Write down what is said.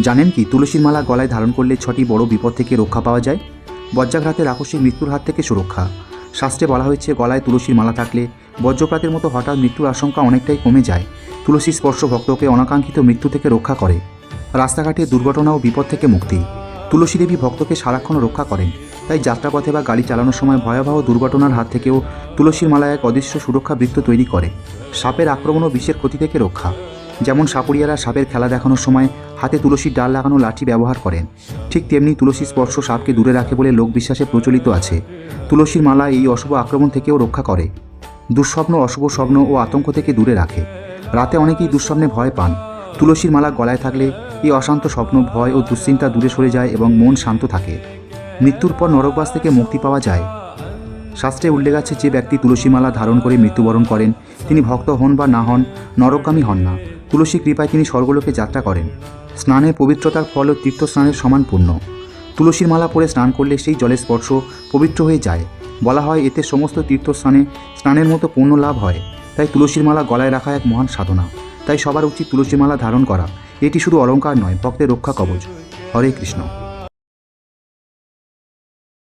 জানেন কি তুলসীর মালা গলায় ধারণ করলে 6টি বড় বিপদ থেকে রক্ষা পাওয়া যায়। বজ্রাঘাতের আকস্মিক মৃত্যুর হাত থেকে সুরক্ষা। শাস্ত্রে বলা হয়েছে গলায় তুলসীর মালা থাকলে বজ্রপাতের মতো হঠাৎ মৃত্যুর আশঙ্কা অনেকটাই কমে যায়। তুলসী স্পর্শ ভক্তকে অনাকাঙ্ক্ষিত মৃত্যু থেকে রক্ষা করে। রাস্তাঘাটে দুর্ঘটনা ও বিপদ থেকে মুক্তি। তুলসী দেবী ভক্তকে সারাক্ষণ রক্ষা করেন, তাই যাত্রাপথে বা গাড়ি চালানোর সময় ভয়াবহ দুর্ঘটনার হাত থেকেও তুলসীর মালা এক অদৃশ্য সুরক্ষা বৃত্ত তৈরি করে। সাপের আক্রমণ ও বিষের ক্ষতি থেকে রক্ষা। যেমন সাপুরিয়ারা সাপের খেলা দেখানোর সময় হাতে তুলসীর ডাল লাগানো লাঠি ব্যবহার করেন, ঠিক তেমনি তুলসী স্পর্শ সাপকে দূরে রাখে বলে লোকবিশ্বাসে প্রচলিত আছে। তুলসীর মালা এই অশুভ আক্রমণ থেকেও রক্ষা করে। দুঃস্বপ্ন, অশুভ স্বপ্ন ও আতঙ্ক থেকে দূরে রাখে। রাতে অনেকেই দুঃস্বপ্নে ভয় পান। তুলসীর মালা গলায় থাকলে এই অশান্ত স্বপ্ন, ভয় ও দুশ্চিন্তা দূরে সরে যায় এবং মন শান্ত থাকে। মৃত্যুর পর নরকবাস থেকে মুক্তি পাওয়া যায়। শাস্ত্রে উল্লেখ আছে যে ব্যক্তি তুলসী মালা ধারণ করে মৃত্যুবরণ করেন তিনি ভক্ত হন বা না হন নরকগামী হন না। তুলসী কৃপায় তিনি স্বর্গলোকে যাত্রা করেন। স্নানের পবিত্রতার ফল ও তীর্থস্নানের সমান পূর্ণ। তুলসীর মালা পরে স্নান করলে সেই জলের স্পর্শ পবিত্র হয়ে যায়। বলা হয় এতে সমস্ত তীর্থস্থানে স্নানের মতো পুণ্য লাভ হয়। তাই তুলসীর মালা গলায় রাখা এক মহান সাধনা। তাই সবার উচিত তুলসী মালা ধারণ করা। এটি শুধু অলঙ্কার নয়, ভক্তের রক্ষা কবচ। হরে কৃষ্ণ।